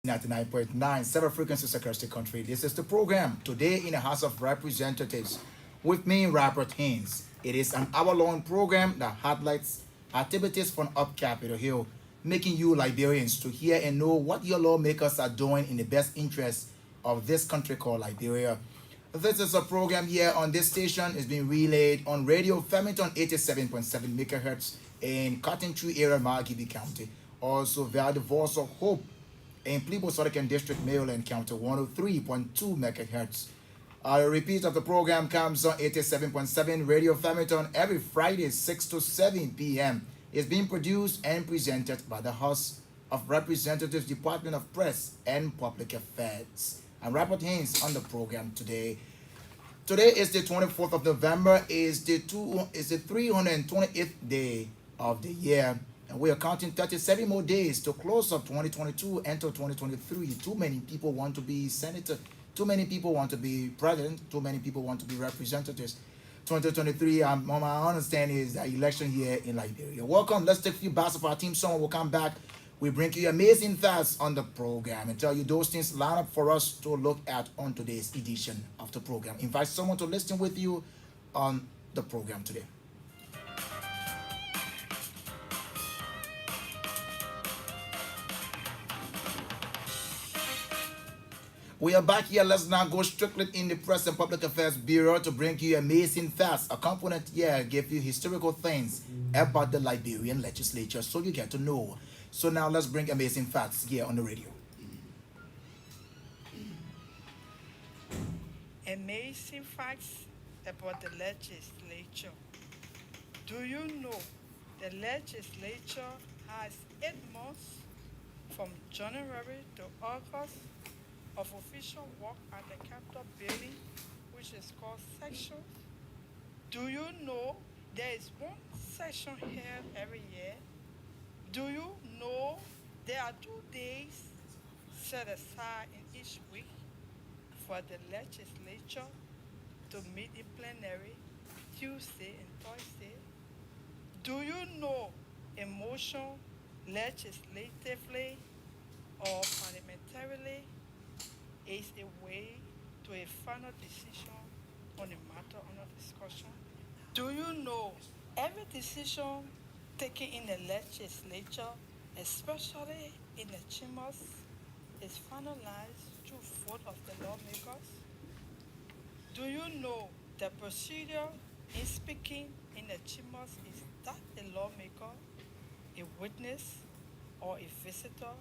99.9, several frequencies across the country. This is the program Today in the House of Representatives with me, Robert Haynes. It is an hour-long program that highlights activities from up Capitol Hill, making you Liberians to hear and know what your lawmakers are doing in the best interest of this country called Liberia. This is a program here on this station. It's being relayed on Radio Flemington 87.7 megahertz in Cotton Tree area, Margibi County. Also via the Voice of Hope in Plebo Southern District, Maryland County, 103.2 megahertz. A repeat of the program comes on 87.7 Radio Flemington every Friday, 6 to 7 p.m. It's being produced and presented by the House of Representatives Department of Press and Public Affairs. I'm Robert Haynes on the program today. Today is the 24th of November, is the 328th day of the year. And we are counting 37 more days to close up 2022 enter 2023. Too many people want to be senator. Too many people want to be president. Too many people want to be representatives. 2023, my understanding is the election here in Liberia. Welcome. Let's take a few bars of our team song. We'll come back. We bring you amazing facts on the program and tell you those things line up for us to look at on today's edition of the program. Invite someone to listen with you on the program today. We are back here. Let's now go strictly in the Press and Public Affairs Bureau to bring you amazing facts. A component here give you historical things about the Liberian legislature so you get to know. So now let's bring amazing facts here on the radio. Amazing facts about the legislature. Do you know the legislature has 8 months from January to August of official work at the Capitol building, which is called sections? Do you know there is one session held every year? Do you know there are 2 days set aside in each week for the legislature to meet in plenary Tuesday and Thursday? Do you know a motion legislatively or parliamentarily is a way to a final decision on a matter under discussion? Do you know every decision taken in the legislature, especially in the chambers, is finalized through vote of the lawmakers? Do you know the procedure in speaking in the chambers is that a lawmaker, a witness, or a visitor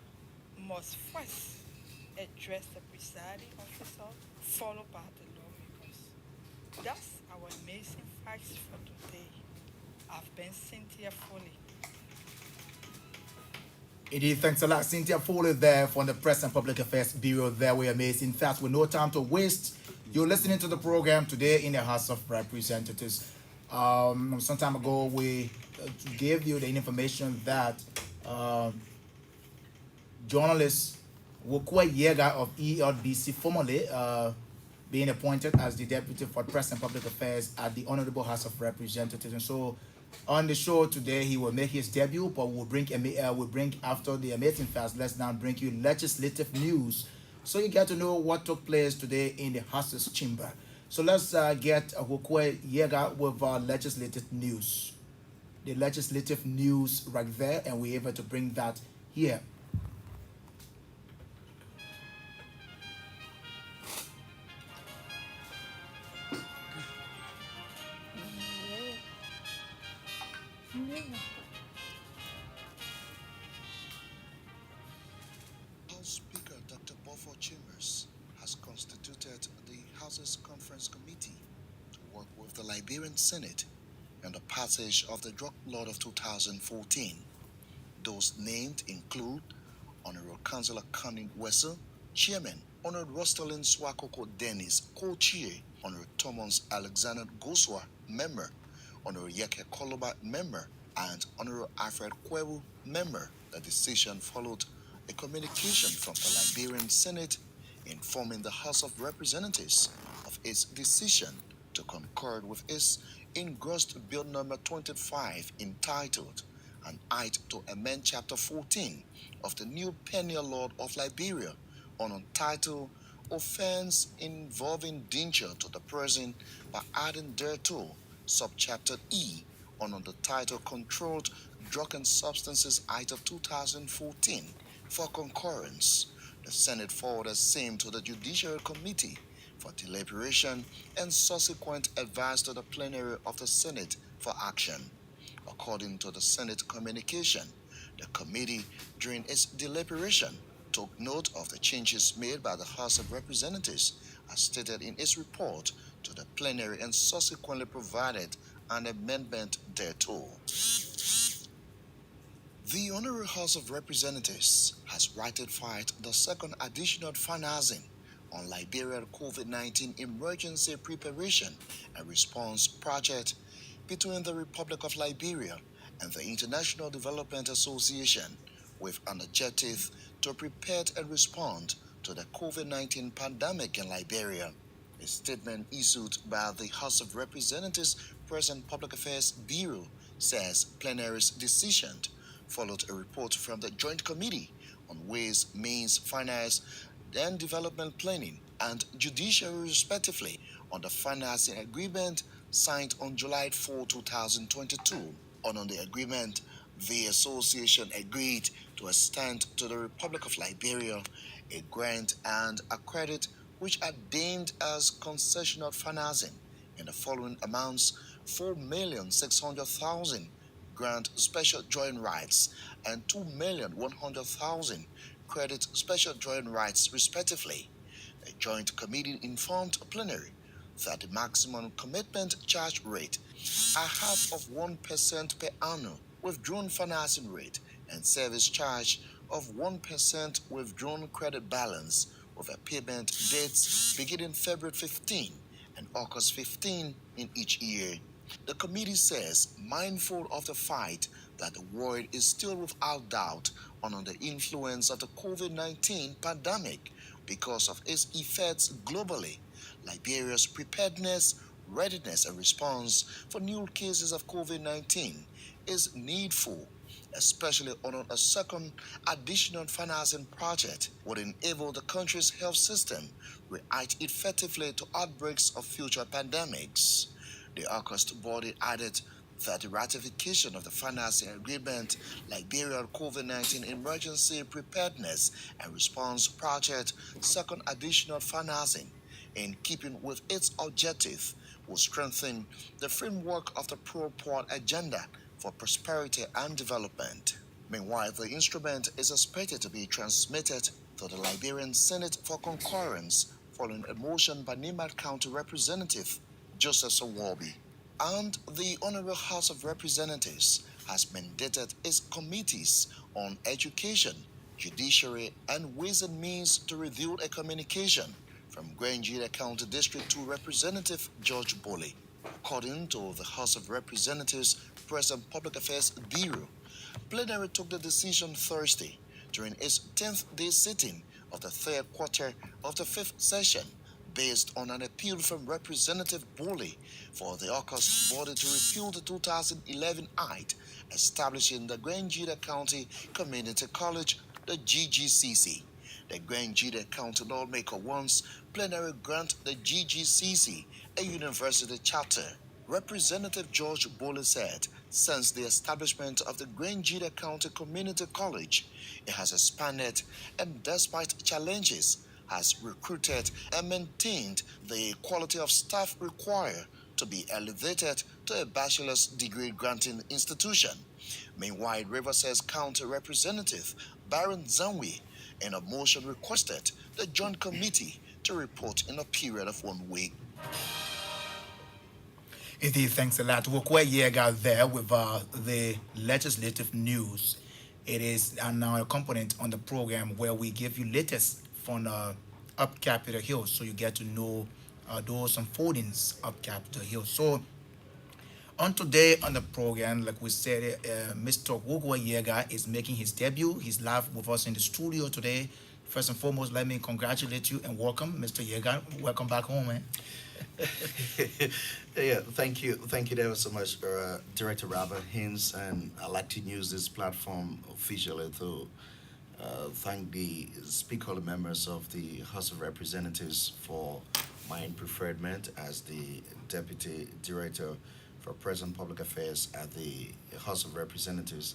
must first address the presiding officer, followed by the lawmakers? That's our amazing facts for today. I've been Cynthia Foley. Indeed, thanks a lot, Cynthia Foley there from the Press and Public Affairs Bureau. There we amazing facts with no time to waste. You're listening to the program Today in the House of Representatives. Some time ago, we gave you the information that journalist Wokwe Yega of ELBC, formerly being appointed as the Deputy for Press and Public Affairs at the Honorable House of Representatives. And so on the show today, he will make his debut, but we'll bring after the amazing facts, let's now bring you legislative news so you get to know what took place today in the House's chamber. So let's get Wokwe Yega with legislative news. The legislative news right there, and we're able to bring that here. House Speaker Dr. Bofo Chambers has constituted the House's Conference Committee to work with the Liberian Senate and the passage of the drug law of 2014. Those named include Honorable Councillor Conning Wessel, Chairman, Honorable Rostalin Swakoko Dennis, Co-Chair, Honorable Thomas Alexander Goswa, Member, Honorable Yeke Koloba, Member, and Honorable Alfred Kwewu, Member. The decision followed a communication from the Liberian Senate informing the House of Representatives of its decision to concord with its engrossed Bill number 25 entitled an act to amend Chapter 14 of the new Penal Law of Liberia on untitled offense involving danger to the person by adding thereto subchapter E on the title Controlled Drug and Substances Act of 2014 for concurrence. The Senate forwarded same to the Judiciary Committee for deliberation and subsequent advice to the plenary of the Senate for action. According to the Senate communication, the committee, during its deliberation, took note of the changes made by the House of Representatives as stated in its report to the plenary and subsequently provided an amendment thereto. The Honorary House of Representatives has ratified the second additional financing on Liberian COVID-19 emergency preparation and response project between the Republic of Liberia and the International Development Association with an objective to prepare and respond to the COVID-19 pandemic in Liberia. A statement issued by the House of Representatives Press and Public Affairs Bureau says plenary's decision followed a report from the Joint Committee on Ways, Means, Finance, and Development Planning and Judiciary, respectively, on the financing agreement signed on July 4, 2022. On the agreement, the association agreed to extend to the Republic of Liberia a grant and a credit which are deemed as concessional financing in the following amounts: 4,600,000 grant special drawing rights and 2,100,000 credit special drawing rights, respectively. The Joint Committee informed plenary that the maximum commitment charge rate are half of 1% per annum withdrawn financing rate and service charge of 1% withdrawn credit balance with a payment dates beginning February 15 and August 15 in each year. The committee says, mindful of the fact that the world is still without doubt under the influence of the COVID-19 pandemic because of its effects globally, Liberia's preparedness, readiness, and response for new cases of COVID-19 is needful, especially on a second additional financing project would enable the country's health system react effectively to outbreaks of future pandemics. The August body added that the ratification of the financing agreement, Liberian COVID-19 Emergency Preparedness and Response Project, second additional financing, in keeping with its objective, will strengthen the framework of the Pro-Port Agenda for Prosperity and Development. Meanwhile, the instrument is expected to be transmitted to the Liberian Senate for concurrence following a motion by Nimad County Representative Joseph Sawabi. And the Honorable House of Representatives has mandated its committees on education, judiciary, and ways and means to review a communication from Granjira County District 2 Representative George Boley. According to the House of Representatives Press and Public Affairs Bureau, plenary took the decision Thursday during its 10th day sitting of the third quarter of the fifth session based on an appeal from Representative Boley for the August body to repeal the 2011 Act establishing the Granjira County Community College, the GGCC. The Granjira County lawmaker wants plenary grant the GGCC a university charter. Representative George Boley said since the establishment of the Granjira County Community College, it has expanded and despite challenges, has recruited and maintained the quality of staff required to be elevated to a bachelor's degree granting institution. Meanwhile, Riverside County Representative Baron Zanwi, in a motion, requested the Joint Committee to report in a period of 1 week. Indeed, thanks a lot. We're quite Yeager there with the legislative news. It is now a component on the program where we give you latest from up Capitol Hill, so you get to know those unfoldings up Capitol Hill. So on today on the program, like we said, Mr. Wugwa Yeager is making his debut. He's live with us in the studio today First and foremost, let me congratulate you and welcome Mr. Yegan. Welcome back home, man. Yeah, thank you there so much, Director Robert Haynes, and I'd like to use this platform officially to thank the speaker members of the House of Representatives for my preferment as the Deputy Director for Present Public Affairs at the House of Representatives.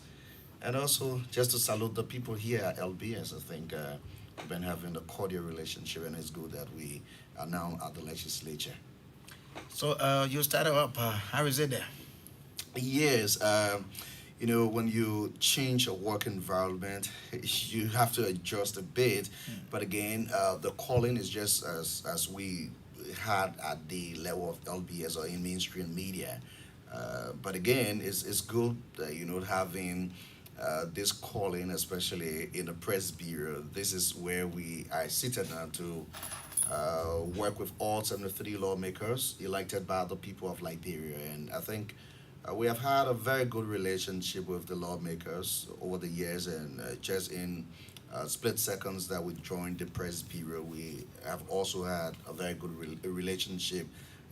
And also, just to salute the people here at LBS, I think we've been having a cordial relationship, and it's good that we are now at the legislature. So you started up. How is it there? Yes, when you change your work environment, you have to adjust a bit. But again, the calling is just as we had at the level of LBS or in mainstream media. But again, it's good, having this calling, especially in the press bureau. This is where we are seated now to work with all 73 lawmakers elected by the people of Liberia. And I think we have had a very good relationship with the lawmakers over the years, and just in split seconds that we joined the press bureau, we have also had a very good relationship.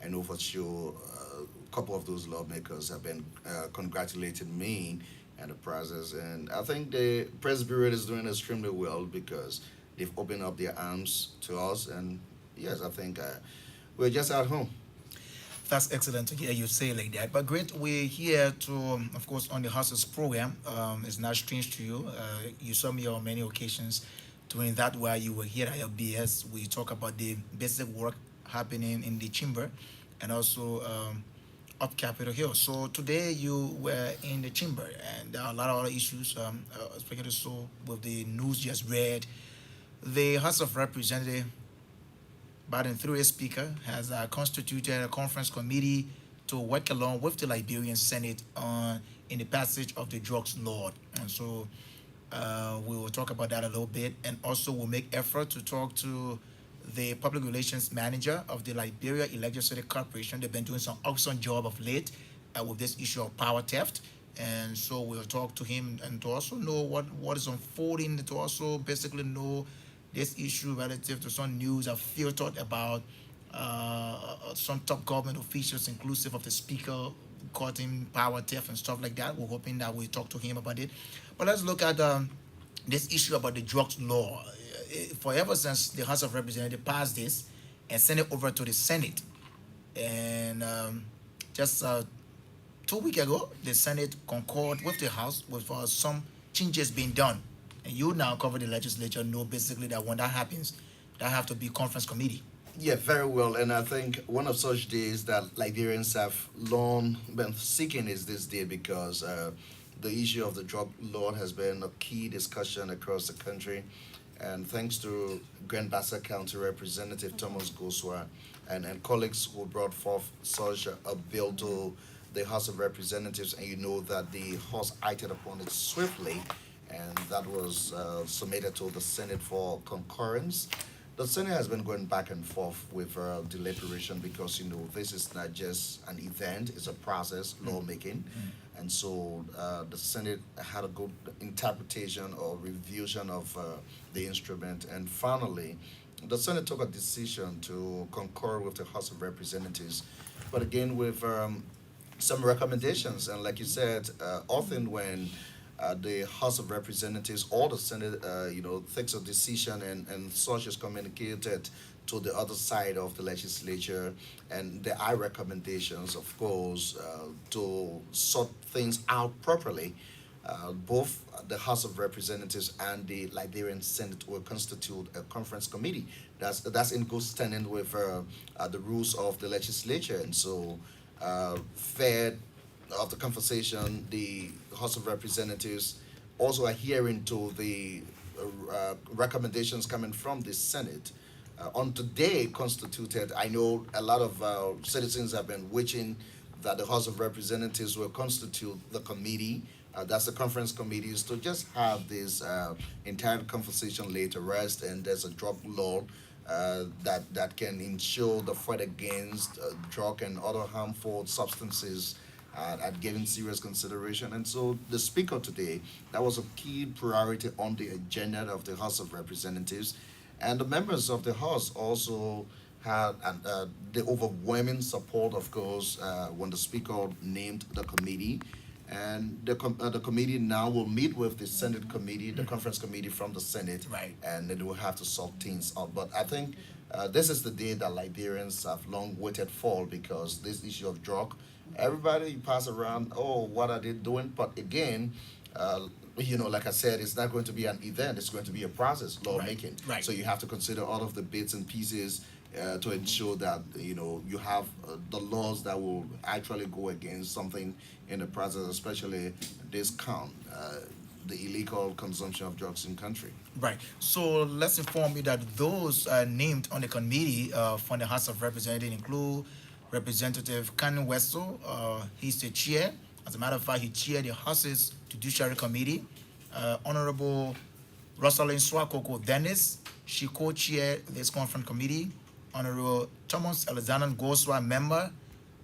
I know for sure a couple of those lawmakers have been congratulating me and the process, and I think the press bureau is doing extremely well because they've opened up their arms to us, and yes, I think we're just at home. That's excellent to hear you say like that. But great, we're here to, of course, on the House's program. It's not strange to you. You saw me on many occasions doing that while you were here at LBS. We talk about the basic work happening in the chamber and also up Capitol Hill. So today you were in the chamber, and there are a lot of other issues, especially so with the news just read. The House of Representatives, Biden, through a speaker, has constituted a conference committee to work along with the Liberian Senate on in the passage of the drugs law. And so we will talk about that a little bit, and also we'll make effort to talk to the public relations manager of the Liberia Electricity Corporation. They've been doing some awesome job of late with this issue of power theft. And so we'll talk to him and to also know what is unfolding, to also basically know this issue relative to some news I've filtered about some top government officials, inclusive of the speaker, caught him power theft and stuff like that. We're hoping that we talk to him about it. But let's look at this issue about the drugs law. For ever since the House of Representatives passed this and sent it over to the Senate, and just 2 weeks ago, the Senate concurred with the House with some changes being done. And you now cover the legislature, know basically that when that happens, that have to be conference committee. Yeah, very well. And I think one of such days that Liberians have long been seeking is this day because the issue of the drug law has been a key discussion across the country. And thanks to Grand Bassa County Representative Thomas Goswa and colleagues who brought forth such a bill to the House of Representatives, and you know that the House acted upon it swiftly, and that was submitted to the Senate for concurrence. The Senate has been going back and forth with deliberation because this is not just an event; it's a process, lawmaking, and so the Senate had a good interpretation or revision of the instrument, and finally, the Senate took a decision to concur with the House of Representatives, but again with some recommendations, and like you said, often when the House of Representatives or the Senate, takes a decision and such is communicated to the other side of the legislature, and there are recommendations, of course, to sort things out properly. Both the House of Representatives and the Liberian Senate will constitute a conference committee. That's in good standing with the rules of the legislature, and so fair of the conversation, the House of Representatives also adhering to the recommendations coming from the Senate. On today constituted, I know a lot of citizens have been wishing that the House of Representatives will constitute the committee. That's the conference committees to just have this entire conversation laid to rest, and there's a drug law that can ensure the fight against drug and other harmful substances are given serious consideration. And so the speaker today, that was a key priority on the agenda of the House of Representatives. And the members of the House also had the overwhelming support, of course, when the speaker named the committee. And the committee now will meet with the Senate committee, the conference committee from the Senate, Right. and then they will have to sort things out. But I think this is the day that Liberians have long waited for, because this issue of drug, everybody pass around, oh, what are they doing? But again, like I said, it's not going to be an event, it's going to be a process, lawmaking. Right. So you have to consider all of the bits and pieces to ensure that you have the laws that will actually go against something in the process, especially this count, the illegal consumption of drugs in country. Right. So let's inform you that those named on the committee from the House of Representatives include Representative Ken Wessel. He's the chair. As a matter of fact, he chaired the House's Judiciary Committee. Honorable Rosalind Swakoko Dennis, she co-chaired this conference committee. Honorable Thomas Alexander Goswa, member.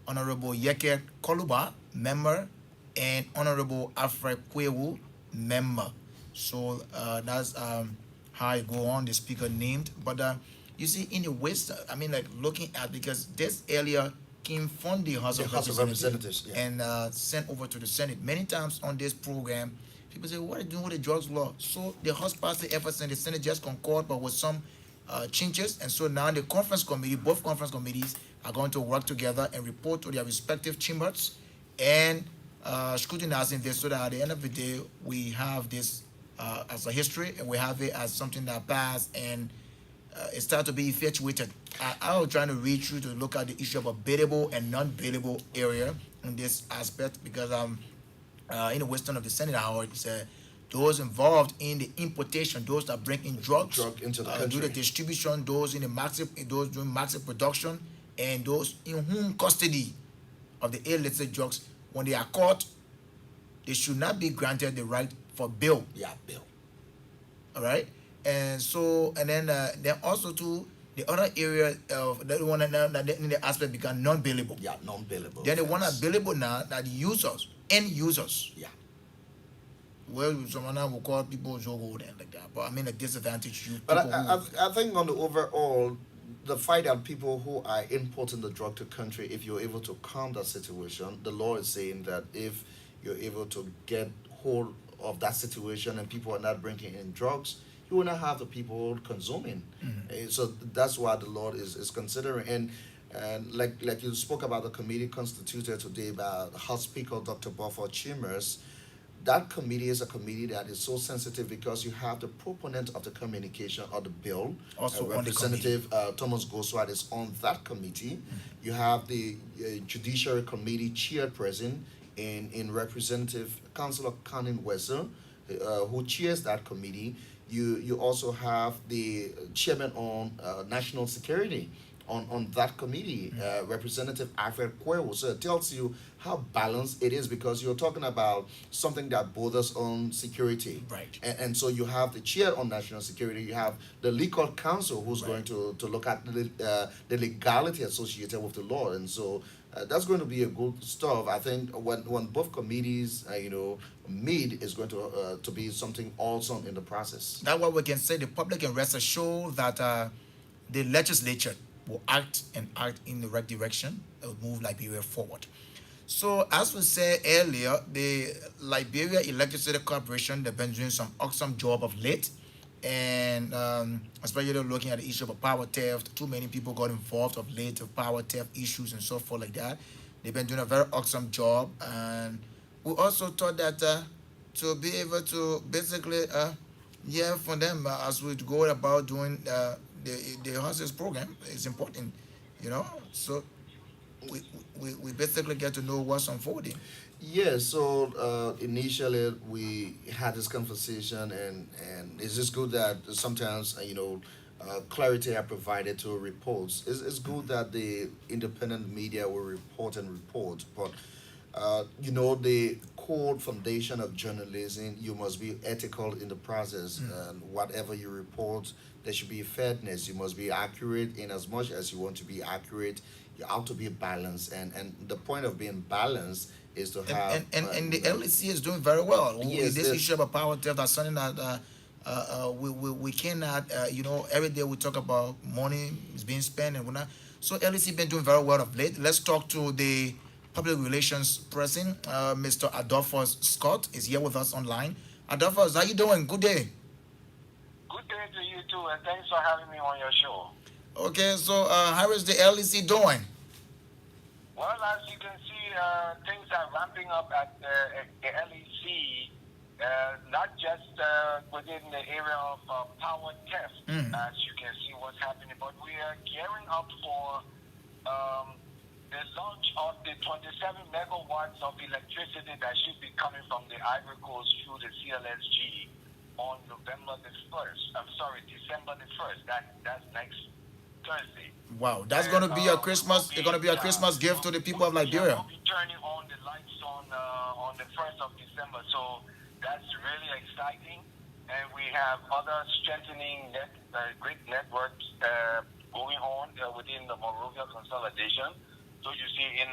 Honorable Yeke Koluba, member. And Honorable Alfred Kwewu, member. So that's how I go on, the speaker named. But you see, in the West, I mean, like looking at, because this earlier came from the House The of House of Representatives, Representatives, yeah. and sent over to the Senate. Many times on this program, people say, what are you doing with the drugs law? So the House passed the efforts and the Senate just concord, but with some changes. And so now the conference committee, both conference committees, are going to work together and report to their respective chambers and scrutinizing this, so that at the end of the day, we have this as a history, and we have it as something that passed, and it started to be effectuated. I was trying to read through to look at the issue of a bailable and non-bailable area in this aspect, because in the Western of the Senate, Howard said those involved in the importation, those that bring in drugs, Drug into the do country. the distribution, those in the massive, those doing massive production, and those in whom custody of the illicit drugs, when they are caught, they should not be granted the right for bail. Yeah, Bill. All right, and so, and then also too, the other area of the one that in the aspect become non-bailable. Yeah, non-billable. Then the one that offense. billable now, that users, end users. Yeah. Well, someone now will call people Zogo and like that, but I mean a disadvantage you. But people I think on the overall, the fight that people who are importing the drug to country, if you're able to calm that situation, the law is saying that if you're able to get hold of that situation and people are not bringing in drugs, you will not have the people consuming. So that's what the Lord is considering. And like you spoke about the committee constituted today by House Speaker Dr. Buffer Chimers, that committee is a committee that is so sensitive because you have the proponent of the communication or the bill, Also on the Representative Thomas Goswat is on that committee. You have the Judiciary Committee chairperson in Representative Councillor Canon Wessel, who chairs that committee. You also have the chairman on national security on that committee, Representative Alfred Kwewu. So it tells you how balanced it is, because you're talking about something that borders on security. Right. And so you have the chair on national security, you have the legal counsel who's Right. going to look at the legality associated with the law. And so that's going to be a good stuff. I think when both committees, meet, is going to be something awesome in the process. That's what we can say. The public can rest assured that the legislature will act in the right direction. It will move Liberia forward. So as we said earlier, the Liberia Legislative Corporation, they've been doing some awesome job of late, and especially looking at the issue of power theft. Too many people got involved of late of power theft issues and so forth like that. They've been doing a very awesome job, and we also thought that to be able to basically for them as we go about doing the horses program is important, so we basically get to know what's unfolding. Yeah, so initially we had this conversation, and it's just good that sometimes clarity are provided to reports. It's good that the independent media will report, but the core foundation of journalism, you must be ethical in the process, and whatever you report, there should be fairness. You must be accurate in as much as you want to be accurate. You have to be balanced, and the point of being balanced is to and have and, and, and the LEC is doing very well. yes, This issue about power theft, that's something that we cannot, every day we talk about money is being spent and we're not. So LEC been doing very well of late. Let's talk to the public relations person, Mr. Adolphus Scott is here with us online. Adolphus, how you doing? Good day. Good day to you too, and thanks for having me on your show. Okay, so how is the LEC doing? Well, as you can see, things are ramping up at the LEC, not just within the area of power theft, Mm. as you can see what's happening, but we are gearing up for the launch of the 27 megawatts of electricity that should be coming from the Ivory Coast through the CLSG on November the 1st. I'm sorry, December the 1st. That's next Thursday. Wow, that's gonna be a Christmas. It's gonna be a Christmas gift to the people of Liberia. We'll be turning on the lights on the 1st of December. So that's really exciting. And we have other strengthening great networks going on within the Monrovia consolidation. So you see in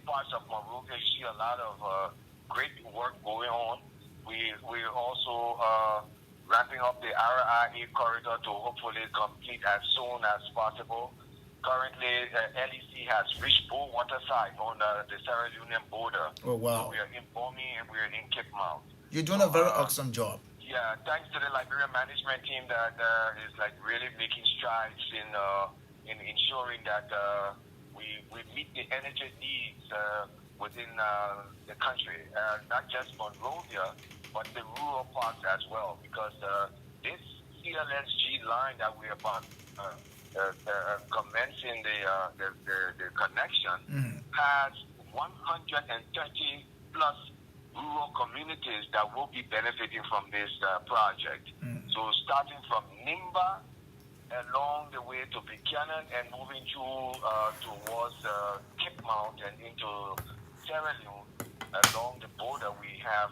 parts of Monrovia, you see a lot of great work going on. We're also ramping up the RIA corridor to hopefully complete as soon as possible. Currently, LEC has reached Bull Waterside on the Sierra Leonean border. Oh wow, So we are in Bomi and we are in Cape Mount. you're doing a very awesome job. Yeah, thanks to the Liberian management team that is like really making strides in ensuring that we meet the energy needs within the country, not just Monrovia, but the rural parts as well. Because this CLSG line that we're about commencing the connection Mm. has 130 plus rural communities that will be benefiting from this project. Mm. So starting from Nimba along the way to Buchanan and moving towards Cape Mount and into Sierra Leone along the border, we have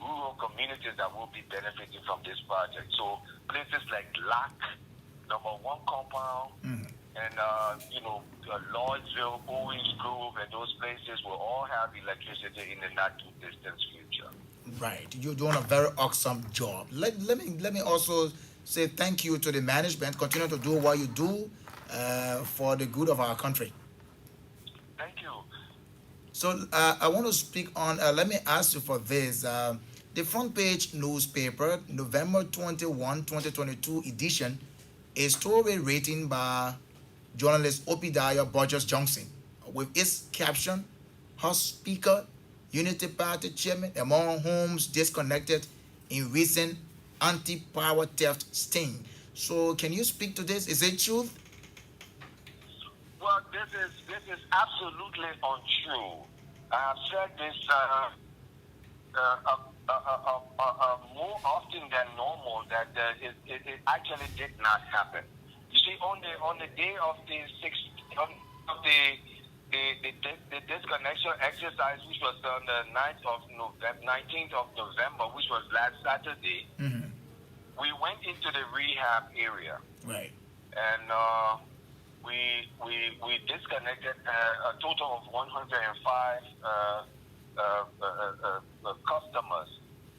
rural communities that will be benefiting from this project. So places like Lac, number one compound, Mm. and Lloydsville, Owens Grove, and those places will all have electricity in the not too distant future. Right, you're doing a very awesome job. Let me also say thank you to the management. Continue to do what you do for the good of our country. Thank you. So I want to speak on. Let me ask you for this. The front page newspaper, November 21, 2022 edition, a story written by journalist Opidiah Burgess Johnson with its caption, House Speaker, Unity Party Chairman among homes disconnected in recent anti-power theft sting. So can you speak to this? Is it truth? Well, this is absolutely untrue. I have said this more often than normal that it actually did not happen. You see, on the day of the the disconnection exercise, which was on the 19th of November, which was last Saturday, Mm-hmm. we went into the rehab area Right. and we disconnected a total of 105 customers.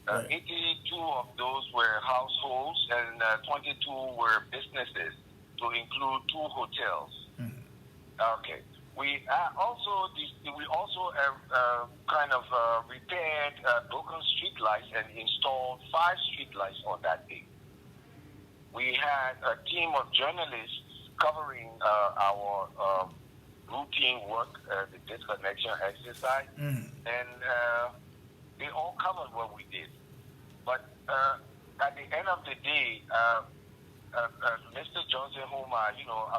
Right. 82 of those were households and 22 were businesses, to include 2 hotels. Mhm. Okay. We also kind of repaired broken street lights and installed 5 street lights on that day. We had a team of journalists covering our routine work, the disconnection exercise, Mhm. and they all covered what we did. But at the end of the day, Mr. Johnson, whom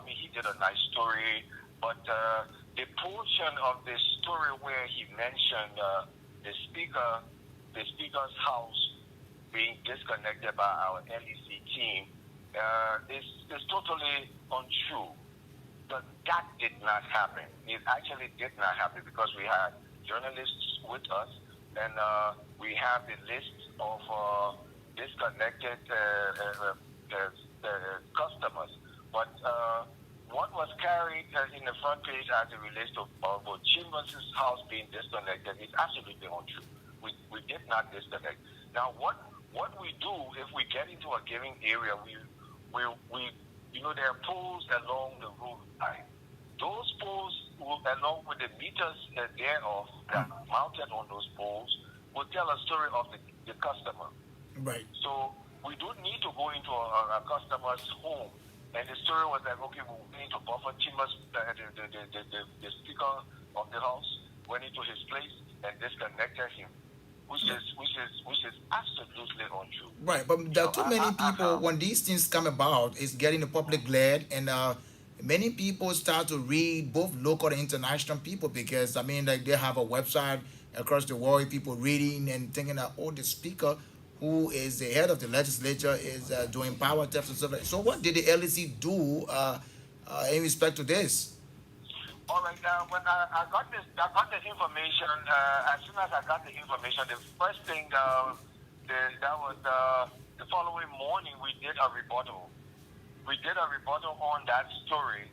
he did a nice story, but the portion of the story where he mentioned the speaker's house being disconnected by our LEC team is totally untrue. But that did not happen. It actually did not happen because we had journalists with us, and we have the list of disconnected customers. But what was carried in the front page as it relates to Chambers' house being disconnected is absolutely untrue. We did not disconnect. Now, what we do if we get into a given area, we there are poles along the roadside. Those poles, along with the meters thereof that are mounted on those poles, will tell a story of the customer. Right. So we don't need to go into a customer's home. And the story was like, okay, we need to buffer Chambers, the speaker of the house, went into his place and disconnected him, which is absolutely untrue. Right, but there are too many people when these things come about. It's getting the public glad, and many people start to read, both local and international people, because I mean, like, they have a website across the world, people reading and thinking that, oh, the speaker who is the head of the legislature is doing power theft and stuff like that. So what did the LEC do in respect to this? All right. When I got the information. As soon as I got the information, the first thing that was the following morning we did a rebuttal. We did a rebuttal on that story.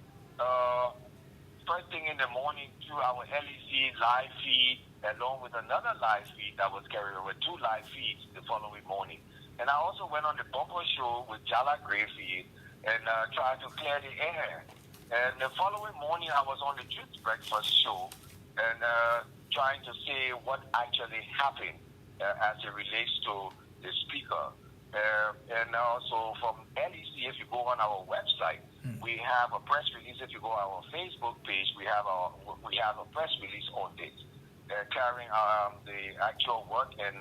First thing in the morning through our LEC live feed, along with another live feed that was carried over, 2 live feeds the following morning. And I also went on the Bumper Show with Jala Grayfield and tried to clear the air. And the following morning, I was on the Youth Breakfast Show and trying to say what actually happened as it relates to the speaker. And also from LEC, if you go on our website, we have a press release. If you go on our Facebook page, we have a press release on this, carrying the actual work and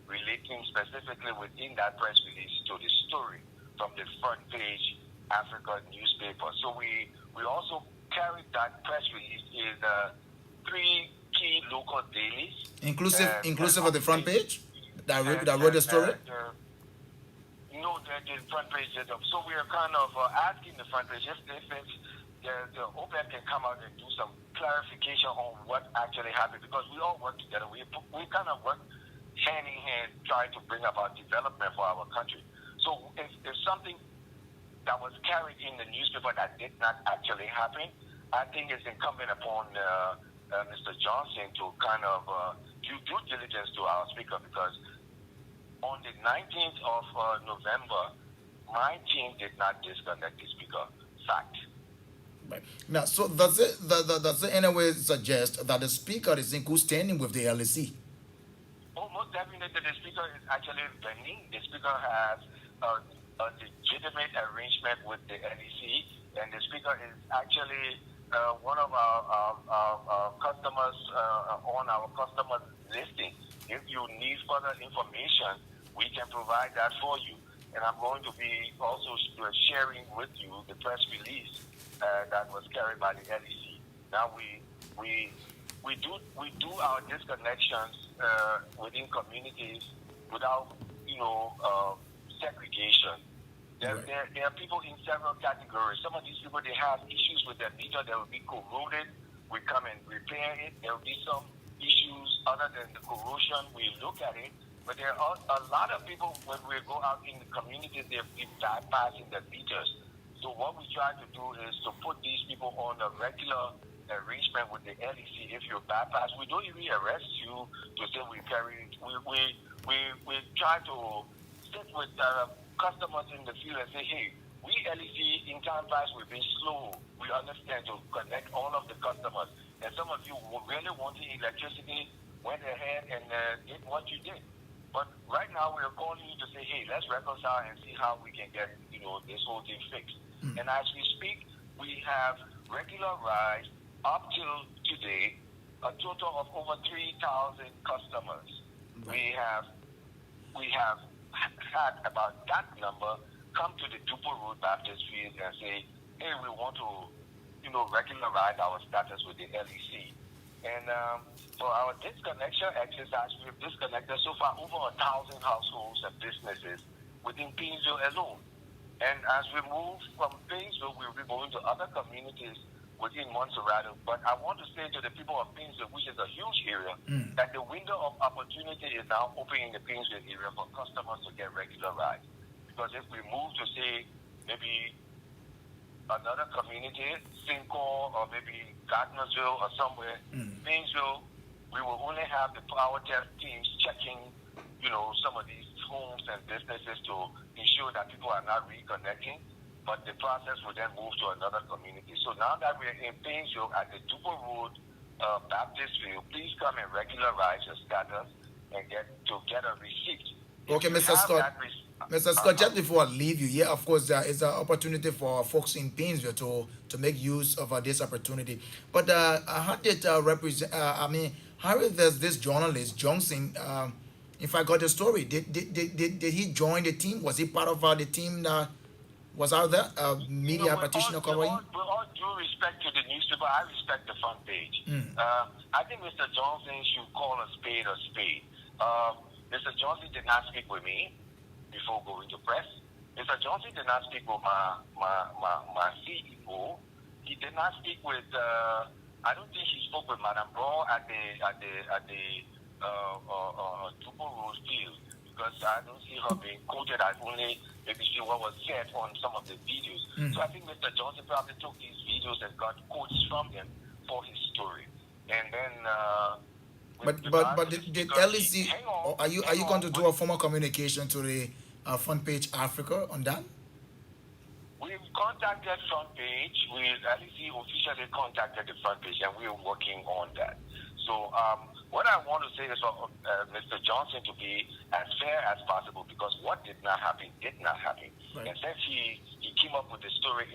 relating specifically within that press release to the story from the front page Africa newspaper. So we also carried that press release in 3 key local dailies, inclusive of the front page that wrote the story. No, the front page. So we are kind of asking the front page if the OPEC can come out and do some clarification on what actually happened, because we all work together. We kind of work hand in hand trying to bring about development for our country. So if something that was carried in the newspaper that did not actually happen, I think it's incumbent upon Mr. Johnson to kind of do due diligence to our speaker, because on the 19th of November, my team did not disconnect the speaker. Fact. Right. Now, so does it in a way suggest that the speaker is in good standing with the LEC? Oh, most definitely, the speaker is actually bending. The speaker has a legitimate arrangement with the LEC, and the speaker is actually one of our customers on our customer listing. If you need further information, we can provide that for you. And I'm going to be also sharing with you the press release that was carried by the LEC. Now we do our disconnections within communities without segregation. There are people in several categories. Some of these people, they have issues with their meter that will be corroded. We come and repair it. There will be some issues other than the corrosion. We look at it. But there are a lot of people, when we go out in the communities, they're bypassing the meters. So what we try to do is to put these people on a regular arrangement with the LEC. If you bypass, we don't even arrest you to say we carry. We try to sit with customers in the field and say, hey, we LEC in time past we've been slow. We understand to connect all of the customers, and some of you really wanting electricity went ahead and did what you did. But right now we're calling you to say, hey, let's reconcile and see how we can get this whole thing fixed. And as we speak, we have regularized up till today a total of over 3,000 customers. We have had about that number come to the Dupo Road Baptist Field and say, hey, we want to regularize our status with the LEC. And for our disconnection exercise, we've disconnected so far over 1,000 households and businesses within Painesville alone. And as we move from Painesville, we'll be going to other communities within Montserrat. But I want to say to the people of Painesville, which is a huge area, that the window of opportunity is now open in the Painesville area for customers to get regularized. Because if we move to, say, maybe another community, Cinco or maybe Gardnersville or somewhere, Painesville, we will only have the power test teams checking, some of these homes and businesses to ensure that people are not reconnecting. But the process will then move to another community. So now that we're in Painesville at the Duper Road Baptist Field, please come and regularize your status and get a receipt. If Okay, you Mr. have Scott. that Mr. Scott, just before I leave you, yeah, of course, there is an opportunity for folks in Painesville to make use of this opportunity. But how did represent? How does this journalist Johnson? If I got the story, did he join the team? Was he part of the team that was out there? Media practitioner covering. with all due respect to the newspaper, I respect the front page. I think Mr. Johnson should call a spade a spade. Mr. Johnson did not speak with me before going to press. Mr. Johnson did not speak with my CEO. He did not speak with. I don't think he spoke with Madame Braun at the Dubo Rose Field, because I don't see her being quoted. I only maybe see what was said on some of the videos. So I think Mr. Johnson probably took these videos and got quotes from them for his story. And then But did LEC, or are you going to do a formal communication to the front page Africa on that? We've contacted front page. At least he officially contacted the front page, and we're working on that. So what I want to say is for Mr. Johnson to be as fair as possible, because what did not happen did not happen. Right. And since he came up with the story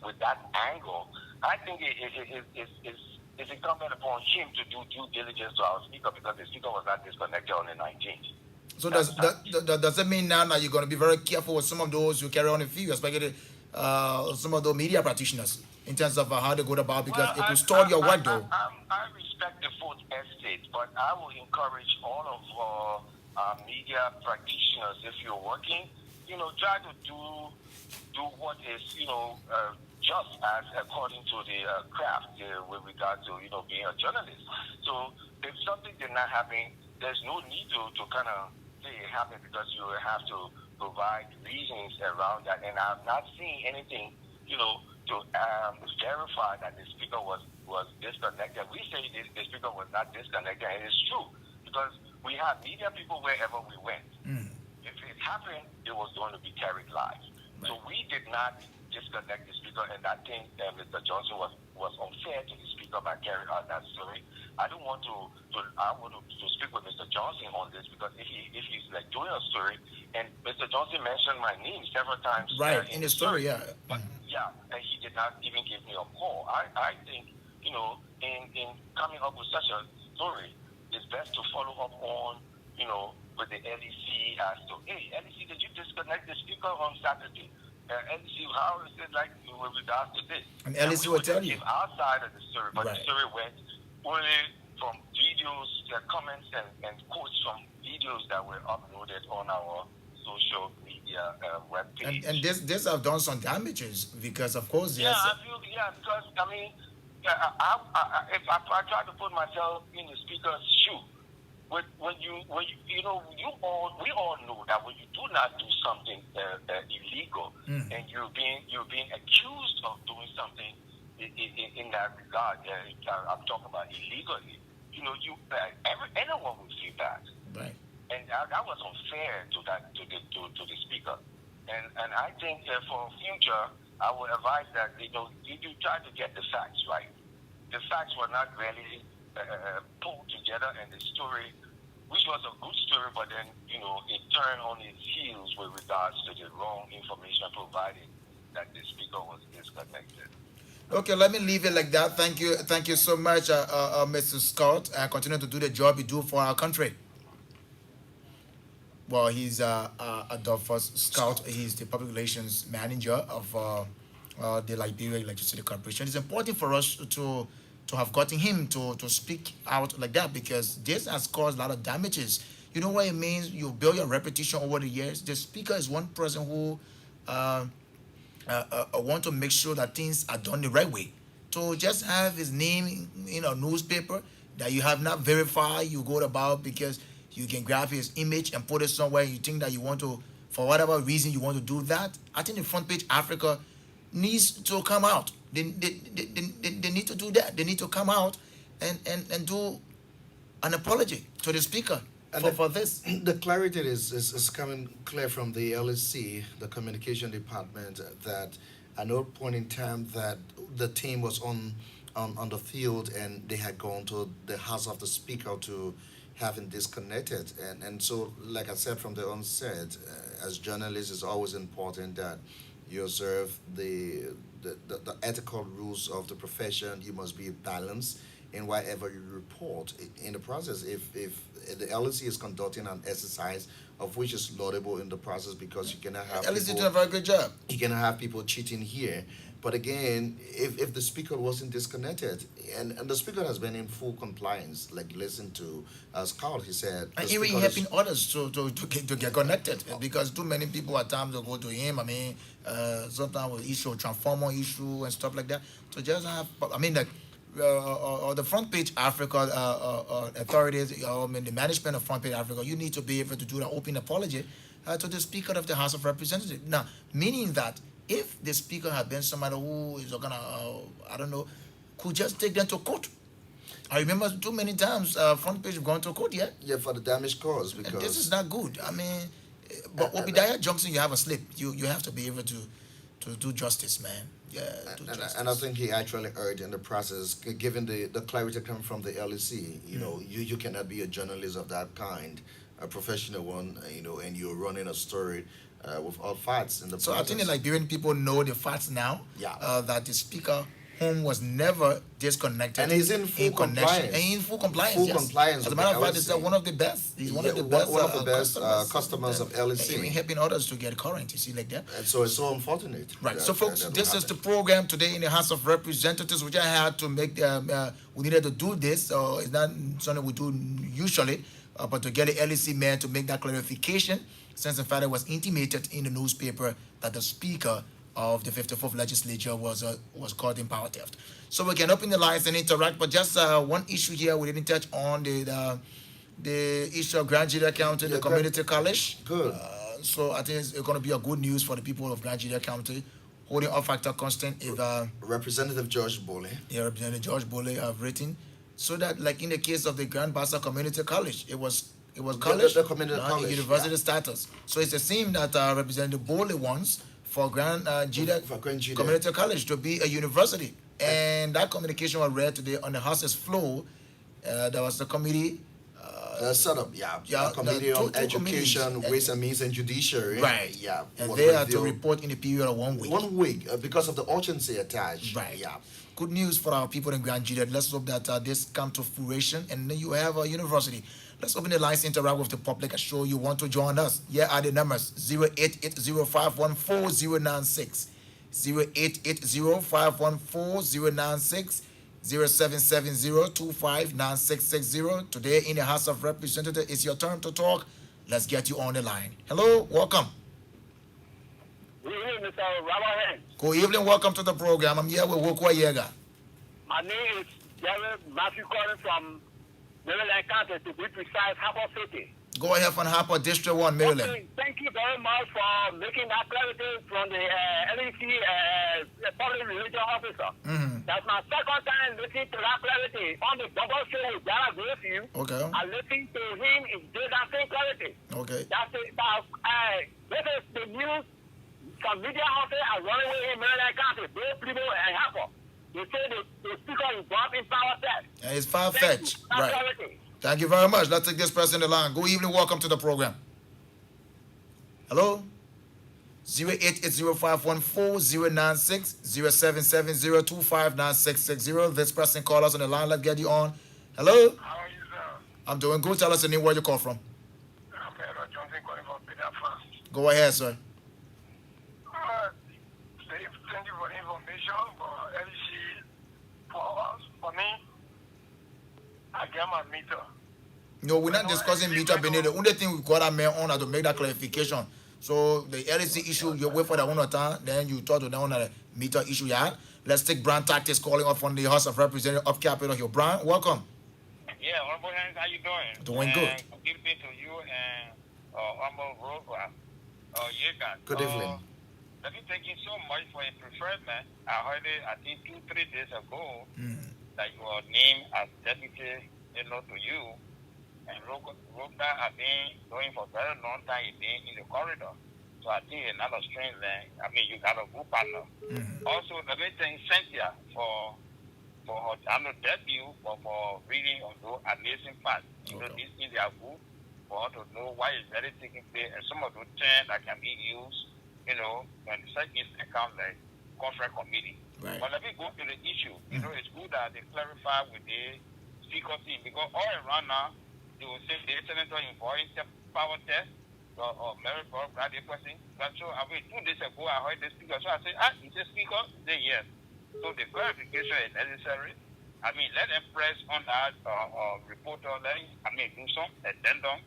with that angle, I think it's incumbent upon him to do due diligence to our speaker, because the speaker was not disconnected on the 19th. So does it mean now that you're going to be very careful with some of those who carry on the field, especially some of the media practitioners, in terms of how they go about, because it will store your work though. I respect the fourth estate, but I will encourage all of our media practitioners, if you're working, try to do what is, just as according to the craft with regard to, being a journalist. So if something did not happen, there's no need to kind of say it happened, because you have to provide reasons around that. And I've not seen anything, to verify that the speaker was disconnected. We say the speaker was not disconnected, and it's true, because we have media people wherever we went. If it happened, it was going to be carried live. Right. So we did not disconnect the speaker, and I think Mr. Johnson was unfair to the speaker by carrying out that story. I don't want to speak with Mr. Johnson on this, because if he's like doing a story, and Mr. Johnson mentioned my name several times. Right, in the story, yeah. But yeah, and he did not even give me a call. I think, in coming up with such a story, it's best to follow up on, with the LEC as to, hey, LEC, did you disconnect the speaker on Saturday? LEC, how is it like with regards to this? And LEC will tell you. Give our side of the story, but Right. the story went only from videos, comments, and quotes from videos that were uploaded on our social media webpage. And this have done some damages, because of course, yes. Because I mean, if I try to put myself in the speaker's shoe, when you we all know that when you do not do something illegal, and you're being accused of doing something in that regard, I'm talking about illegally, anyone will feel bad. Right. And that was unfair to the speaker. And I think for future, I would advise that you try to get the facts right. The facts were not really pulled together, and the story, which was a good story, but then it turned on its heels with regards to the wrong information provided that the speaker was disconnected. Okay, let me leave it like that. Thank you so much, Mr. Scott. Continue to do the job you do for our country. Well, he's Adolphus Scout. He's the public relations manager of the Liberia Electricity Corporation. It's important for us to have gotten him to speak out like that, because this has caused a lot of damages. You know what it means? You build your reputation over the years. The speaker is one person who want to make sure that things are done the right way. To just have his name in a newspaper that you have not verified, you go about because you can grab his image and put it somewhere. You think that you want to, for whatever reason, you want to do that. I think the front page Africa needs to come out. They need to do that. They need to come out and do an apology to the speaker for this. The clarity is coming clear from the LSC, the communication department, that at no point in time that the team was on the field and they had gone to the house of the speaker to having disconnected. And so, like I said from the onset, as journalists, it's always important that you observe the ethical rules of the profession. You must be balanced in whatever you report. In the process, if the LSC is conducting an exercise of which is laudable in the process, because you cannot have At least you people, did a very good job. you cannot have people cheating here. But again, if the speaker wasn't disconnected, and the speaker has been in full compliance, like listen to Scott, he said, And the even speaker is- helping others to get connected, because too many people at times will go to him. I mean, sometimes with issue, transformer issue and stuff like that. So just have, I mean, like the Front Page Africa authorities, I mean, the management of Front Page Africa, you need to be able to do an open apology to the Speaker of the House of Representatives. Now, meaning that if the Speaker had been somebody who is gonna, I don't know, could just take them to court. I remember too many times Front Page gone to court, yeah? yeah, for the damage caused, And because this is not good. I mean, but Obadiah Johnson, you have a slip. You have to be able to do justice, man. Yeah, do justice. and I think he actually erred in the process, given the clarity coming from the LEC. You know, you cannot be a journalist of that kind, a professional one, and you're running a story with all facts in the So I process. think the Liberian people know the facts now. Yeah. That the speaker home was never disconnected. And he's in full connection. compliance. And in full compliance. Full yes. compliance As a with matter the of fact, he's LSC. one of the best. He's one of Yeah, the best. one of the best customers of and LSC. even helping others to get current. You see, like that. And so it's so unfortunate. Right. that- So, folks, that this is the happened. program today in the House of Representatives, which I had to make. We needed to do this. So it's not something we do usually, but to get the LEC man to make that clarification, since in fact it was intimated in the newspaper that the Speaker of the 54th Legislature was caught in power theft. So we can open the lines and interact. But just one issue here we didn't touch on the issue of Grand Julia County, the Yeah, community college. Good. So I think it's going to be a good news for the people of Grand Julia County, holding all factor constant. If Representative George Bole. Representative George Bole have written, so that like in the case of the Grand Bassa Community College, it was college, the community not college, university yeah. status. So it's the same that Representative Bole wants for Grand Julia For Grand Julia. Community College to be a university. And that communication was read today on the House's floor. There was the committee. Set up, yeah. Yeah, Committee the on two committees. Education, Ways and Means, and Judiciary. Right. Yeah. And was they are to revealed. report in a period of 1 week. 1 week because of the urgency attached. Right. Yeah. Good news for our people in Grand Juliet. Let's hope that this come to fruition, and then you have a university. Let's open the lines, interact with the public, and show you want to join us. Here are the numbers: 08805140096, 08805140096, 0770259660. Today in the House of Representatives, it's your turn to talk. Let's get you on the line. Hello, welcome. Good evening, Mr. Robert Haynes. Good evening, welcome to the program. I'm here with Wokwa Yega. My name is Jerry Matthew calling from Maryland County, to be precise, Harbour City. Go ahead from Harper District 1, Maryland. Okay, thank you very much for making that clarity from the LEC Public Religion Officer. Mm-hmm. That's my second time listening to that clarity. On the double show with Dara Griffith, Okay. I listened to him, he did that same clarity. Okay. This is the news. Some media houses are running away in Maryland County, both people and Harper. They say the speaker is brought in power theft. And it's Thank far-fetched. you. That's Right. clarity. Thank you very much. Let's take this person in the line. Good evening. Welcome to the program. Hello? 08805140096, 0770259660. This person call us on the line. Let's get you on. Hello? How are you, sir? I'm doing good. Tell us the name, where you call from. I'm Pedro Johnson calling from Peter Farm. Go ahead, sir. Thank you for the information for LEC. For me, I get my meter. No, we're not discussing meter beneath. The only thing we got that man on to make that clarification. So the LSC issue, you wait for that one more time, then you talk to them on the meter issue. Yeah. Let's take Brian Tactics calling up from the House of Representatives of Capitol Hill. Brian, welcome. Yeah, Honorable Haynes, how you doing? Doing good. Good evening to you and Honorable Yega. Good evening. let me thank you so much for your preferment. I heard it, I think 2-3 days ago that you were named as deputy, to you. And Rogda have been going for a very long time, in the corridor. So I think another strength there. I mean, you got a good partner. Also, let me thank Cynthia for her debut, for reading on those amazing parts. This in their book, for her to know why is very taking place, and some of the terms that can be used, when such instance comes like conference committee. Right. But let me go to the issue. It's good that they clarify with the speaker team, because all around now, they will say the senator involved in power test or merit for graduate person. But so, 2 days ago, I heard the speaker. So I said, is the speaker? He said, yes. So the clarification is necessary. Let them press on that report, or do some addendum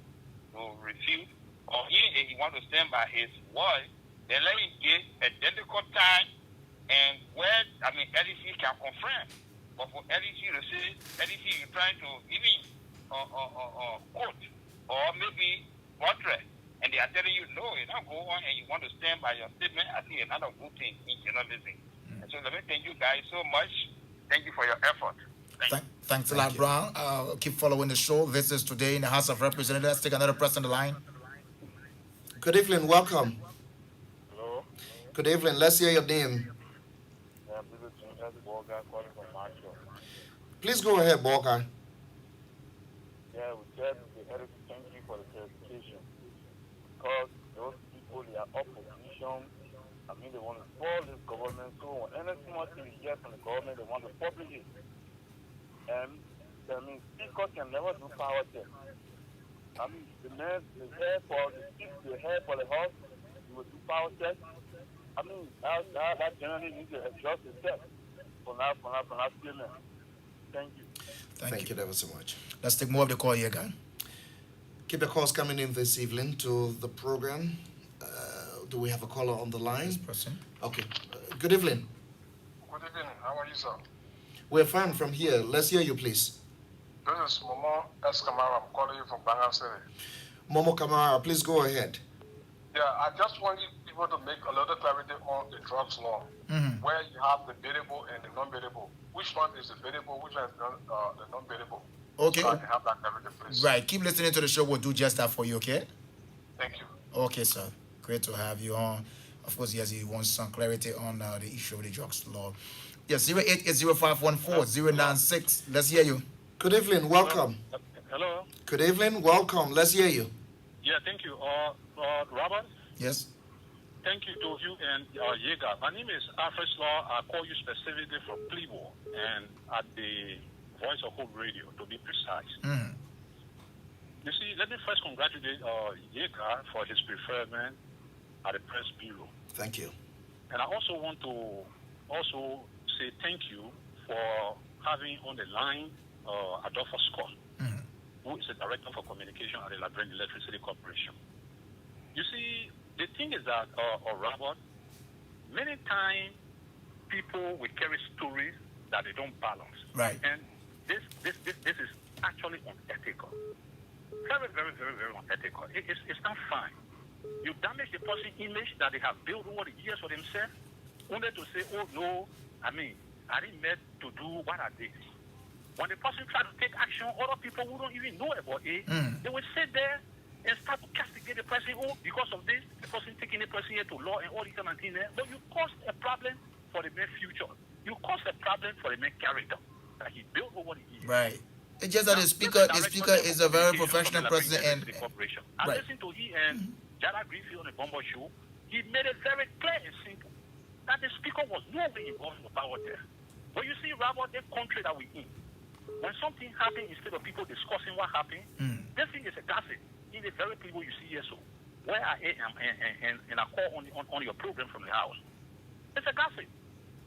to refute. Or if he want to stand by his word, then let him give identical time and where, LEC can confirm. But for LEC to say, LEC is trying to even quote or maybe portrait, and they are telling you, no, you don't go on and you want to stand by your statement, I think another good thing in journalism. And so let me thank you guys so much. Thank you for your effort. Thanks a lot, Brown. Keep following the show. This is Today in the House of Representatives. Let's take another person on the line. Good evening, welcome. Hello. Good evening, let's hear your name. Please go ahead, Walker. Yeah, we said the editor, thank you for the clarification. Because those people, they are opposition. They want to spoil this government. So when anything what they get from the government, they want to publish it. And speakers can never do power test. The man, the hair for the house, he will do power test. That generally needs to adjust itself for that statement. Thank you. Thank you ever so much. Let's take more of the call here, guy. Keep the calls coming in this evening to the program. Do we have a caller on the line? This person. Okay. Good evening. Good evening. How are you, sir? We're fine from here. Let's hear you, please. This is Momo S. Kamara. I'm calling you from Bangalore City. Momo Kamara, please go ahead. Yeah, I just want people to make a little clarity on the drugs law, where you have the biddable and the non-biddable. Which one is the biddable? Which one is the non-biddable? Okay. So I can have that clarity, please. Right. Keep listening to the show. We'll do just that for you, okay? Thank you. Okay, sir. Great to have you on. Of course, yes, he wants some clarity on the issue of the drugs law. Yes, 0880514-096. Let's hear you. Good evening, welcome. Hello. Good evening, welcome. Let's hear you. Yeah, thank you. Robert, Yes. thank you to you and Jaeger. My name is Alfred Law. I call you specifically from Cleveland and at the Voice of Hope Radio, to be precise. You see, let me first congratulate Jaeger for his preferment at the Press Bureau. Thank you. And I also want to say thank you for having on the line Adolfo Scott, who is the Director for Communication at the Liberian Electricity Corporation. You see, the thing is that, Robert, many times people will carry stories that they don't balance. Right. And this is actually unethical. Very, very, very, very unethical. It's not fine. You damage the person's image that they have built over the years for themselves, only to say, oh no, I didn't meant to do what I did. When the person tries to take action, other people who don't even know about it, they will sit there and start to castigate the person. Oh, because of this, the person taking the person here to law and all these kind of things. But you cause a problem for the man's future. You cause a problem for the man's character that he built over the years. Right. It's just that the speaker is a very professional person, and I listened to he and Jara Griffith on the Bomber Show. He made it very clear and simple that the speaker was no way involved in the power there. But you see, Robert, the country that we're in, when something happens, instead of people discussing what happened, this thing is a gossip. In the very people you see here, so where I am and I call on your program from the house, it's a gossip.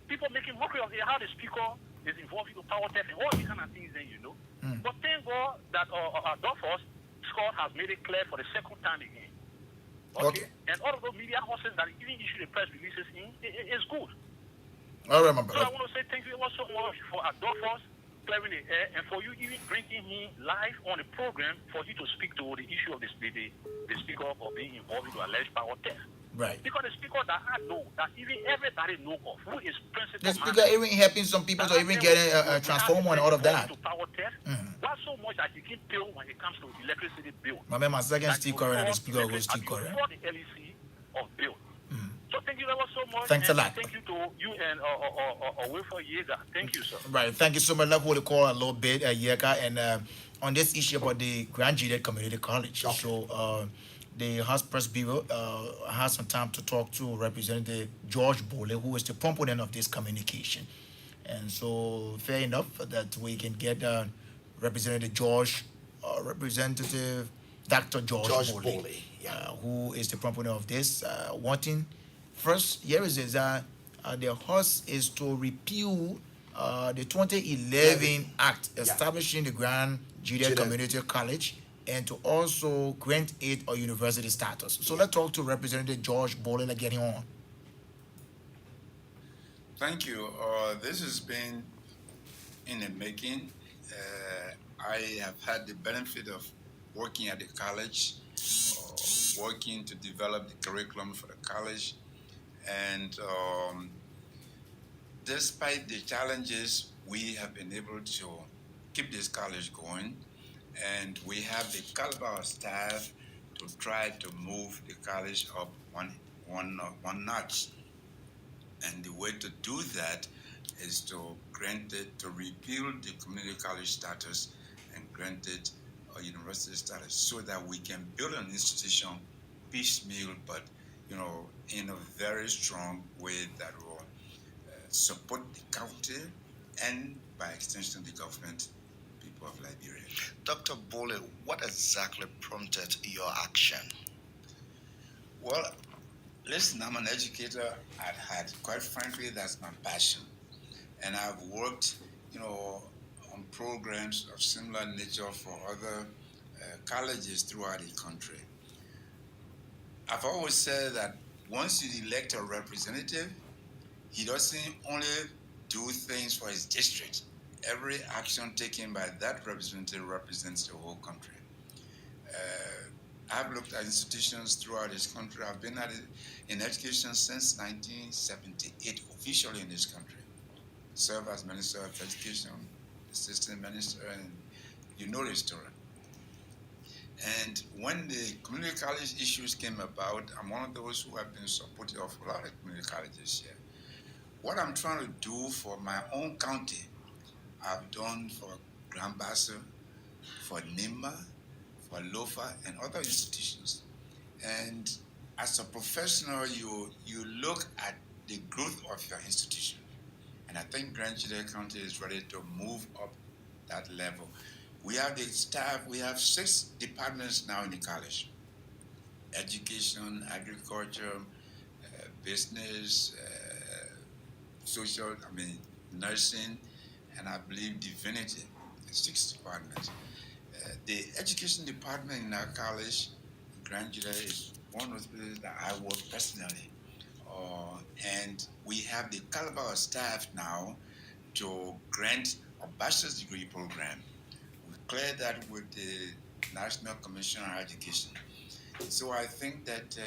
People making mockery of how the speaker is involved in the power theft and all these kind of things, But thank God that Adolfo Scott has made it clear for the second time again. Okay. And all of those media houses that even issue the press releases is good. All right, my brother. So I want to say thank you also much for Adolfo clearing the air and for you even bringing him live on the program for you to speak to the issue of the speaker of being involved in the alleged power theft. Right. Because the speaker that I know, that even everybody know of, who is principal The speaker man, even helping some people to even get a transformer and all of that. to power test, why so much that you keep bill when it comes to electricity bill? My man, second That Steve you Curry and the afford speaker goes electric- Steve Curry. you afford the LEC of bill. So thank you ever so much. Thanks a and lot. Thank you to you and Wilford Yeager. Thank you, sir. Right. Thank you so much. Let's hold the call a little bit, Yeka, and on this issue about the Grand Juliet Community College. Okay. So the House Press Bureau has some time to talk to Representative George Bole, who is the proponent of this communication. And so, fair enough that we can get Representative Dr. George Bole, Bole, yeah. who is the proponent of this, wanting first, here is that the House is to repeal the 2011 Act Yeah. establishing the Grand Juliet Juliet. Community College and to also grant it a university status. So let's talk to Representative George Bole and get him on. Thank you. This has been in the making. I have had the benefit of working at the college, working to develop the curriculum for the college, and despite the challenges, we have been able to keep this college going, and we have the caliber of staff to try to move the college up one notch. And the way to do that is to grant it, to repeal the community college status and grant it a university status so that we can build an institution piecemeal, but in a very strong way that will support the county and by extension the government, people of Liberia. Dr. Bole, what exactly prompted your action? Well, listen, I'm an educator at heart. Quite frankly, that's my passion. And I've worked, on programs of similar nature for other colleges throughout the country. I've always said that once you elect a representative, he doesn't only do things for his district. Every action taken by that representative represents the whole country. I've looked at institutions throughout this country. I've been at it in education since 1978, officially in this country. Served as Minister of Education, Assistant Minister, and you know the story. And when the community college issues came about, I'm one of those who have been supportive of a lot of community colleges here. What I'm trying to do for my own county, I've done for Grand Bassa, for Nima, for Lofa, and other institutions. And as a professional, you look at the growth of your institution. And I think Grand Juliet County is ready to move up that level. We have the staff, we have 6 departments now in the college. Education, agriculture, business, nursing, and I believe divinity, 6 departments. The education department in our college, Grand Juliet, is one of the places that I work personally. And we have the caliber of staff now to grant a bachelor's degree program. We cleared that with the National Commission on Education. So I think that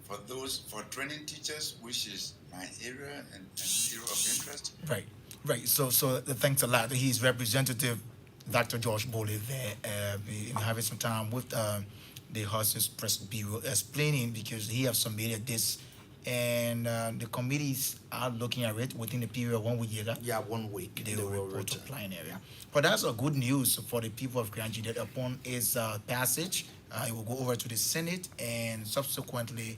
for training teachers, which is my area and area of interest. Right. So thanks a lot. He's Representative Dr. George Bole there, having some time with the House Press Bureau explaining because he has submitted this and the committees are looking at it within the period of 1 week. Yeah, 1 week. They will report to plan area. But that's a good news for the people of Grand Juliet. Upon its passage, it will go over to the Senate, and subsequently,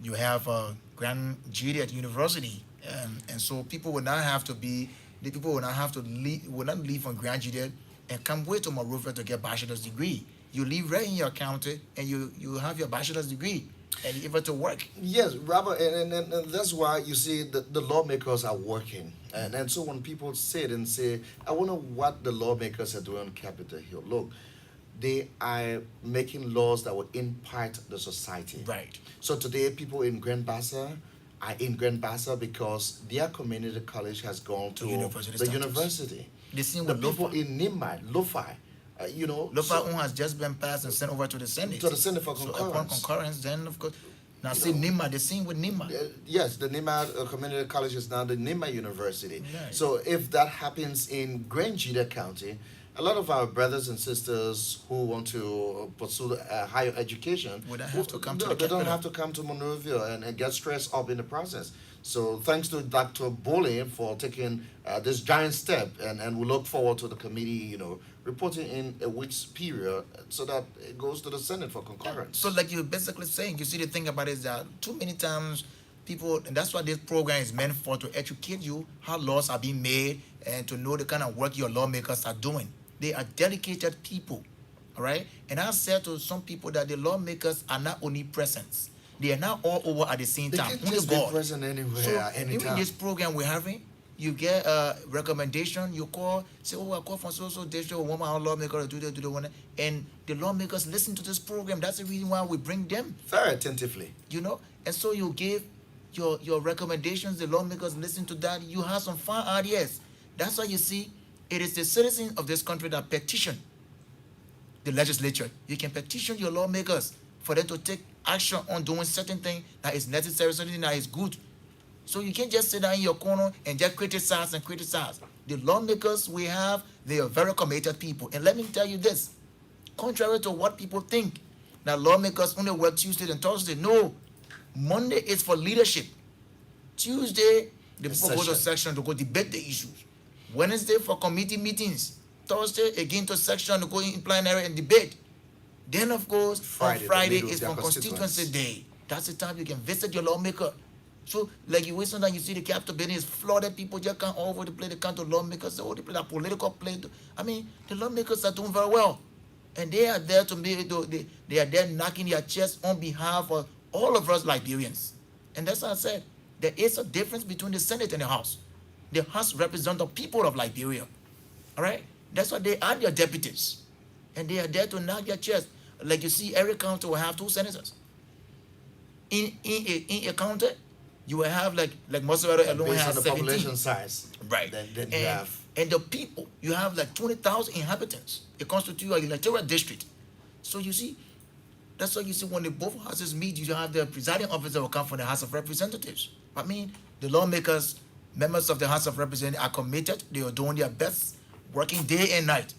you have Grand Juliet University, and so people will not have to leave from Grand Juliet and come way to Monrovia to get bachelor's degree. You live right in your county, and you have your bachelor's degree. And you're able to work. Yes, Robert, and that's why you see the lawmakers are working. And so when people sit and say, I wonder what the lawmakers are doing on Capitol Hill. Look, they are making laws that will impact the society. Right. So today, people in Grand Bassa are in Grand Bassa because their community college has gone to the university. The same The with people Lofa. in Nima, Lofi, Local one has just been passed and sent over to the Senate. To the Senate for So concurrence. upon concurrence, then of course, now see NIMA, the same with NIMA. Yes, the NIMA Community College is now the NIMA University. Right. So if that happens in Grangeda County, a lot of our brothers and sisters who want to pursue higher education Would I have to come to no, the they don't capital? have to come to Monrovia and get stressed up in the process. So thanks to Dr. Bole for taking this giant step, and we look forward to the committee, reporting in a week's period so that it goes to the Senate for concurrence. So like you're basically saying, you see the thing about it is that too many times people, and that's what this program is meant for, to educate you how laws are being made and to know the kind of work your lawmakers are doing. They are dedicated people, all right? And I said to some people that the lawmakers are not omnipresent. They are not all over at the same They time. can't Only just be God. present anywhere, So anytime. even this program we're having, you get a recommendation, you call, say, oh, I call from so district, we want our lawmaker to do the one, and the lawmakers listen to this program. That's the reason why we bring them, Very attentively. and so you give your recommendations, the lawmakers listen to that, you have some fine ideas. That's why you see it is the citizens of this country that petition the legislature. You can petition your lawmakers for them to take action on doing certain thing that is necessary, something that is good. So you can't just sit down in your corner and just criticize and criticize. The lawmakers we have, they are very committed people. And let me tell you this, contrary to what people think, that lawmakers only work Tuesday and Thursday. No, Monday is for leadership. Tuesday, the people go to section to go debate the issues. Wednesday for committee meetings. Thursday again to section to go in plenary and debate. Then of course, Friday, on Friday the middle is of for their constituency day. That's the time you can visit your lawmaker. So like you wait sometimes you see the Capitol building is flooded, people just come all over the place, they come to lawmakers, say, oh, they play that political play. I mean, the lawmakers are doing very well. And they are there to be, they are there knocking their chest on behalf of all of us Liberians. And that's what I said. There is a difference between the Senate and the House. The House represents the people of Liberia. All right? That's why they are their deputies. And they are there to knock their chest. Like you see, every county will have 2 senators. In a county, you will have like Mosquito alone Based on has the 17. population size. Right. Then you have. And the people, you have like 20,000 inhabitants. It constitutes an electoral district. So you see, that's why you see when the both houses meet, you have the presiding officer will come from the House of Representatives. I mean, the lawmakers, members of the House of Representatives are committed. They are doing their best, working day and night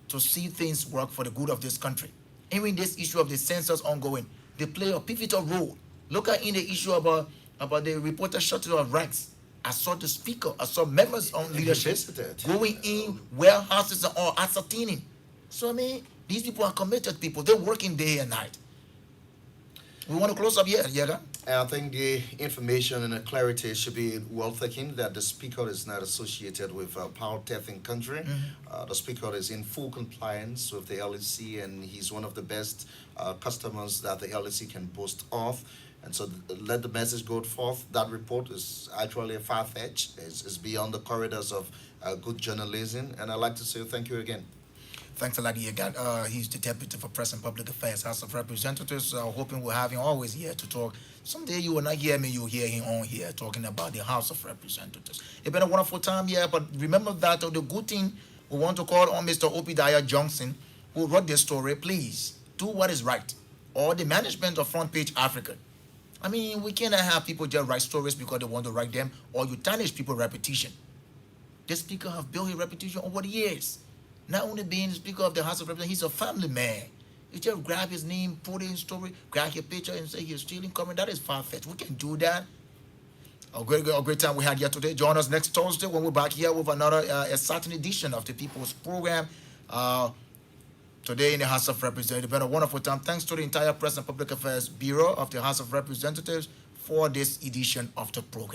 to see things work for the good of this country. Even this issue of the census ongoing, they play a pivotal role. Look at in the issue about the reporter shortage of ranks. I saw the speaker, I saw members on leadership visited. going in warehouses and all ascertaining. So I mean, these people are committed people. They're working day and night. We want to close up here, Yaga. And I think the information and the clarity should be well taken that the speaker is not associated with power theft in country. The speaker is in full compliance with the LEC, and he's one of the best customers that the LEC can boast of. And so let the message go forth. That report is actually far-fetched. It's beyond the corridors of good journalism. And I'd like to say thank you again. Thanks a lot, Yaga. He's the Deputy for Press and Public Affairs, House of Representatives. Hoping we'll have him always here to talk. Someday you will not hear me, you'll hear him on here talking about the House of Representatives. It's been a wonderful time here, but remember that the good thing, we want to call on Mr. Opidaya Johnson, who wrote this story. Please do what is right. Or the management of Front Page Africa. I mean, we cannot have people just write stories because they want to write them, or you tarnish people's reputation. The speaker have built his reputation over the years. Not only being the Speaker of the House of Representatives, he's a family man. You just grab his name, put it in story, grab your picture and say he's stealing comment. That is far-fetched. We can do that. A great time we had here today. Join us next Thursday when we're back here with another exciting edition of the People's Program. Today in the House of Representatives. It's been a wonderful time. Thanks to the entire Press and Public Affairs Bureau of the House of Representatives for this edition of the program.